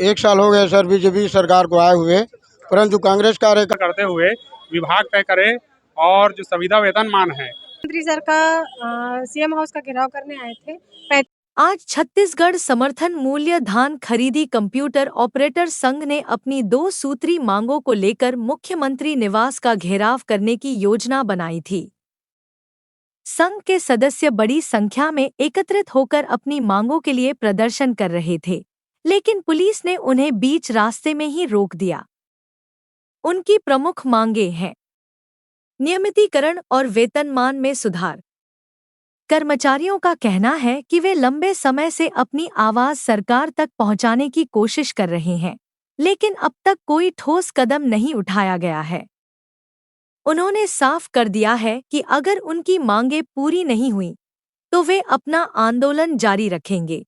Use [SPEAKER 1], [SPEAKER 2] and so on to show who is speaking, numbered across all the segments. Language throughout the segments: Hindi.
[SPEAKER 1] एक साल हो गए सर बीजेपी सरकार को आए हुए, परंतु कांग्रेस कार्यकर्ता
[SPEAKER 2] करते हुए विभाग तय करे और जो संविदा वेतनमान है।
[SPEAKER 3] मंत्री सर का सीएम हाउस का घेराव करने आए थे।
[SPEAKER 4] आज छत्तीसगढ़ समर्थन मूल्य धान खरीदी कंप्यूटर ऑपरेटर संघ ने अपनी 2 सूत्री मांगों को लेकर मुख्यमंत्री निवास का घेराव करने की योजना बनाई थी। संघ के सदस्य बड़ी संख्या में एकत्रित होकर अपनी मांगों के लिए प्रदर्शन कर रहे थे, लेकिन पुलिस ने उन्हें बीच रास्ते में ही रोक दिया। उनकी प्रमुख मांगें हैं नियमितीकरण और वेतनमान में सुधार। कर्मचारियों का कहना है कि वे लंबे समय से अपनी आवाज सरकार तक पहुंचाने की कोशिश कर रहे हैं, लेकिन अब तक कोई ठोस कदम नहीं उठाया गया है। उन्होंने साफ कर दिया है कि अगर उनकी मांगें पूरी नहीं हुई तो वे अपना आंदोलन जारी रखेंगे।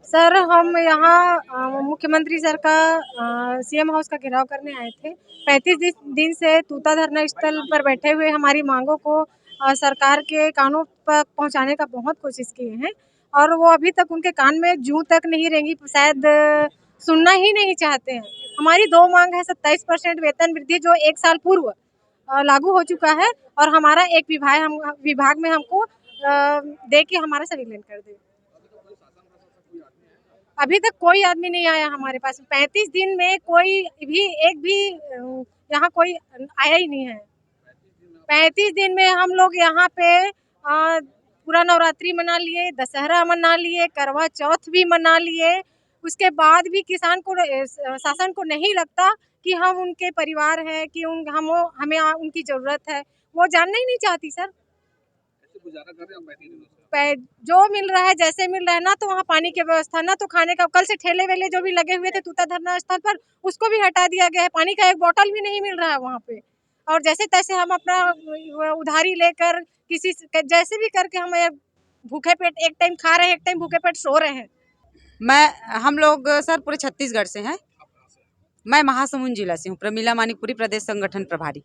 [SPEAKER 3] सर हम यहाँ मुख्यमंत्री सर का सीएम हाउस का घेराव करने आए थे। 35 दिन से तूता धरना स्थल पर बैठे हुए हमारी मांगों को सरकार के कानों तक पहुँचाने का बहुत कोशिश किए हैं और वो अभी तक उनके कान में जूं तक नहीं रेंगी, शायद सुनना ही नहीं चाहते हैं। हमारी 2 मांग है 27% वेतन वृद्धि जो 1 साल पूर्व लागू हो चुका है और हमारा एक विभाग में हमको दे के हमारा संविलियन कर दे। अभी तक कोई आदमी नहीं आया हमारे पास। 35 दिन में कोई भी एक भी यहाँ कोई आया ही नहीं है। 35 दिन में हम लोग यहाँ पे पूरा नवरात्रि मना लिए, दशहरा मना लिए, करवा चौथ भी मना लिए। उसके बाद भी किसान को शासन को नहीं लगता कि हम उनके परिवार हैं, कि हमें उनकी ज़रूरत है। वो जानना ही नहीं चाहती सर। जो मिल रहा है जैसे मिल रहा है, ना तो वहाँ पानी की व्यवस्था, ना तो खाने का। कल से ठेले वेले जो भी लगे हुए थे तूता धरना स्थल पर, उसको भी हटा दिया गया है। पानी का एक बोतल भी नहीं मिल रहा है वहाँ पे। और जैसे तैसे हम अपना उधारी लेकर किसी जैसे भी करके हम भूखे पेट एक टाइम खा रहे हैं, एक टाइम भूखे पेट सो रहे हैं।
[SPEAKER 5] हम लोग सर पूरे छत्तीसगढ़ से हैं। मैं महासमुंद जिला से हूँ, प्रमिला मानिकपुरी प्रदेश संगठन प्रभारी।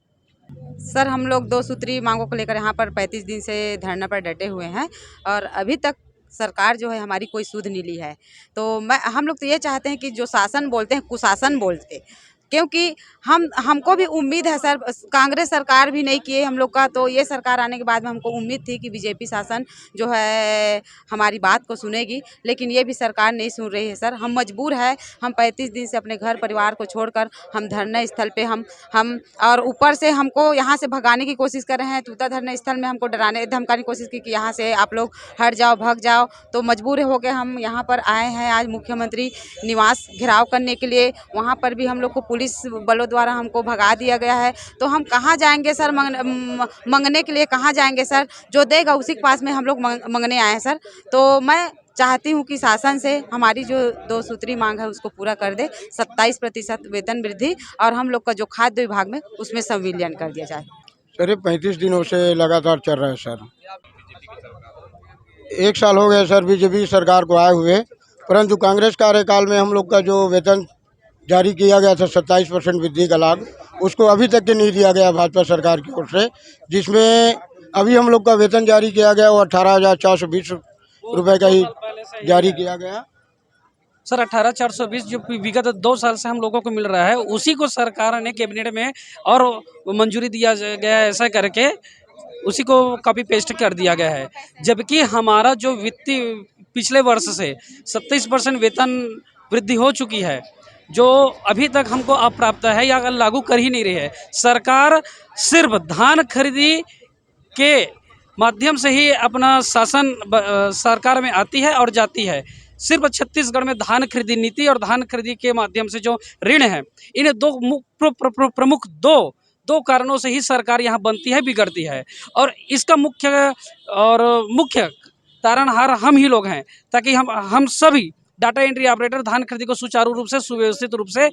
[SPEAKER 5] सर हम लोग 2 सूत्री मांगों को लेकर यहाँ पर 35 दिन से धरना पर डटे हुए हैं और अभी तक सरकार जो है हमारी कोई सुध नहीं ली है। तो हम लोग तो ये चाहते हैं कि जो शासन बोलते हैं कुशासन बोलते, क्योंकि हमको भी उम्मीद है सर, कांग्रेस सरकार भी नहीं किए हम लोग का, तो ये सरकार आने के बाद में हमको उम्मीद थी कि बीजेपी शासन जो है हमारी बात को सुनेगी, लेकिन ये भी सरकार नहीं सुन रही है सर। हम मजबूर है, हम 35 दिन से अपने घर परिवार को छोड़कर हम धरना स्थल पे हम और ऊपर से हमको यहाँ से भगाने की कोशिश कर रहे हैं। तूता धरना स्थल में हमको डराने धमकाने की कोशिश की कि यहाँ से आप लोग हट जाओ, भग जाओ। तो मजबूर हो गए हम यहाँ पर आए हैं आज मुख्यमंत्री निवास घेराव करने के लिए। वहाँ पर भी हम लोग को पुलिस बलों द्वारा हमको भगा दिया गया है। तो हम कहाँ जाएंगे सर, मंगने के लिए कहाँ जाएंगे सर? जो देगा उसी के पास में हम लोग मंगने आए हैं सर। तो मैं चाहती हूँ कि शासन से हमारी जो 2 सूत्री मांग है उसको पूरा कर दे। 27% वेतन वृद्धि और हम लोग का जो खाद्य विभाग में उसमें संविलियन कर दिया जाए।
[SPEAKER 1] सर 35 दिनों से लगातार चल रहा है सर। एक साल हो गए सर बीजेपी सरकार को आए हुए, परंतु कांग्रेस कार्यकाल में हम लोग का जो वेतन जारी किया गया था 27% वृद्धि का लाभ, उसको अभी तक के नहीं दिया गया भाजपा सरकार की ओर से, जिसमें अभी हम लोग का वेतन जारी किया गया वो 18,420 रुपये का ही जारी किया गया।
[SPEAKER 6] सर 18,420 जो विगत 2 साल से हम लोगों को मिल रहा है, उसी को सरकार ने कैबिनेट में और मंजूरी दिया गया है, ऐसा करके उसी को कॉपी पेस्ट कर दिया गया है। जबकि हमारा जो वित्तीय पिछले वर्ष से 27% वेतन वृद्धि हो चुकी है, जो अभी तक हमको अप्राप्त है या लागू कर ही नहीं रही है। सरकार सिर्फ धान खरीदी के माध्यम से ही अपना शासन सरकार में आती है और जाती है। सिर्फ छत्तीसगढ़ में धान खरीदी नीति और धान खरीदी के माध्यम से जो ऋण है, इन्हें प्रमुख दो कारणों से ही सरकार यहाँ बनती है, बिगड़ती है। और इसका मुख्य तारणहार हम ही लोग हैं, ताकि हम सभी डाटा एंट्री ऑपरेटर धान खरीदी को सुचारू रूप से, सुव्यवस्थित रूप से,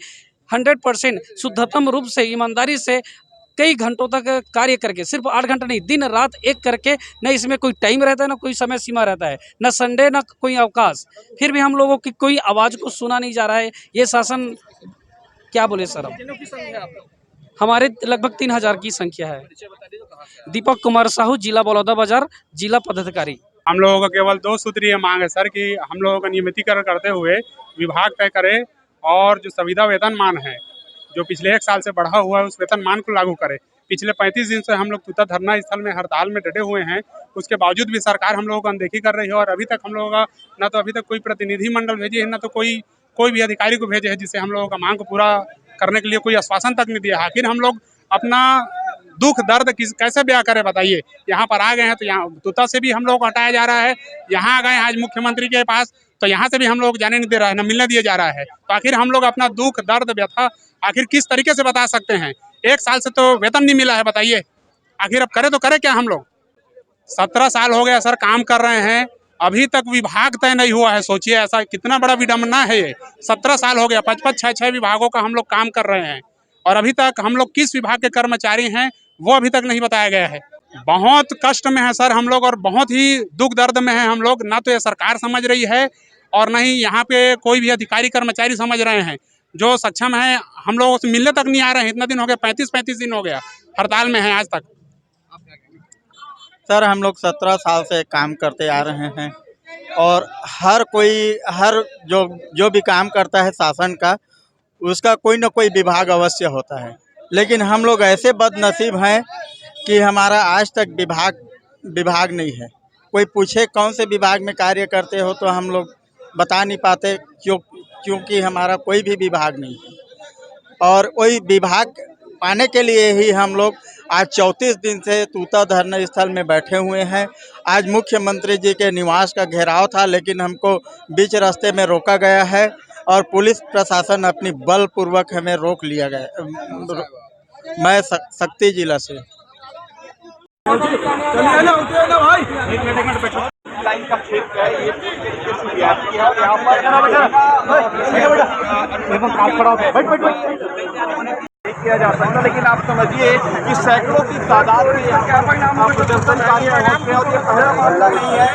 [SPEAKER 6] 100% शुद्धतम रूप से, ईमानदारी से कई घंटों तक कार्य करके, सिर्फ 8 घंटा नहीं, दिन रात एक करके, न इसमें कोई टाइम रहता है, न कोई समय सीमा रहता है, न संडे न कोई अवकाश, फिर भी हम लोगों की कोई आवाज़ को सुना नहीं जा रहा है। ये शासन क्या बोले सर। अब हमारे लगभग 3,000 की संख्या है। दीपक कुमार साहू, जिला बलौदाबाजार, जिला पदाधिकारी।
[SPEAKER 2] हम लोगों का केवल 2 सूत्रीय मांग है सर कि हम लोगों का नियमितीकरण करते हुए विभाग तय करे और जो संविदा वेतनमान है जो पिछले 1 साल से बढ़ा हुआ है उस वेतनमान को लागू करे। पिछले 35 दिन से हम लोग तुता धरना स्थल में हड़ताल में डटे हुए हैं, उसके बावजूद भी सरकार हम लोगों को अनदेखी कर रही है और अभी तक हम लोगों का न तो अभी तक कोई प्रतिनिधिमंडल भेजे है, न तो कोई भी अधिकारी को भेजे है जिससे हम लोगों का मांग को पूरा करने के लिए कोई आश्वासन तक नहीं दिया। आखिर हम लोग अपना दुख दर्द कैसे बयां करें बताइए। यहाँ पर आ गए हैं तो यहाँ तुता से भी हम लोग को हटाया जा रहा है, यहाँ आ गए हैं आज मुख्यमंत्री के पास तो यहाँ से भी हम लोग जाने नहीं दे रहा है, न मिलने दिया जा रहा है। तो आखिर हम लोग अपना दुख दर्द व्यथा आखिर किस तरीके से बता सकते हैं। 1 साल से तो वेतन नहीं मिला है बताइए, आखिर अब करे तो करे क्या हम लोग। 17 साल हो गया सर काम कर रहे हैं, अभी तक विभाग तय नहीं हुआ है। सोचिए ऐसा कितना बड़ा विडम्बना है ये। 17 साल हो गया, 5-5 6-6 विभागों का हम लोग काम कर रहे हैं और अभी तक हम लोग किस विभाग के कर्मचारी हैं वो अभी तक नहीं बताया गया है। बहुत कष्ट में है सर हम लोग और बहुत ही दुख दर्द में है हम लोग। ना तो ये सरकार समझ रही है और न ही यहाँ पे कोई भी अधिकारी कर्मचारी समझ रहे हैं जो सक्षम है। हम लोगों से मिलने तक नहीं आ रहे हैं, इतना दिन हो गया, 35 दिन हो गया हड़ताल में है आज तक।
[SPEAKER 7] सर हम लोग 17 साल से काम करते आ रहे हैं और हर जो भी काम करता है शासन का उसका कोई ना कोई विभाग अवश्य होता है, लेकिन हम लोग ऐसे बदनसीब हैं कि हमारा आज तक विभाग नहीं है। कोई पूछे कौन से विभाग में कार्य करते हो तो हम लोग बता नहीं पाते क्योंकि हमारा कोई भी विभाग नहीं है और वही विभाग पाने के लिए ही हम लोग आज 34 दिन से तूता धरना स्थल में बैठे हुए हैं। आज मुख्यमंत्री जी के निवास का घेराव था लेकिन हमको बीच रास्ते में रोका गया है और पुलिस प्रशासन अपनी बलपूर्वक हमें रोक लिया गया। मैं शक्ति जिला से।
[SPEAKER 8] लाइन का क्षेत्र है ये किया जा सकता है, लेकिन आप समझिए कि सैकड़ों की तादाद में प्रदर्शनकारी पहुंच रहे हैं और ये पहला मामला नहीं है।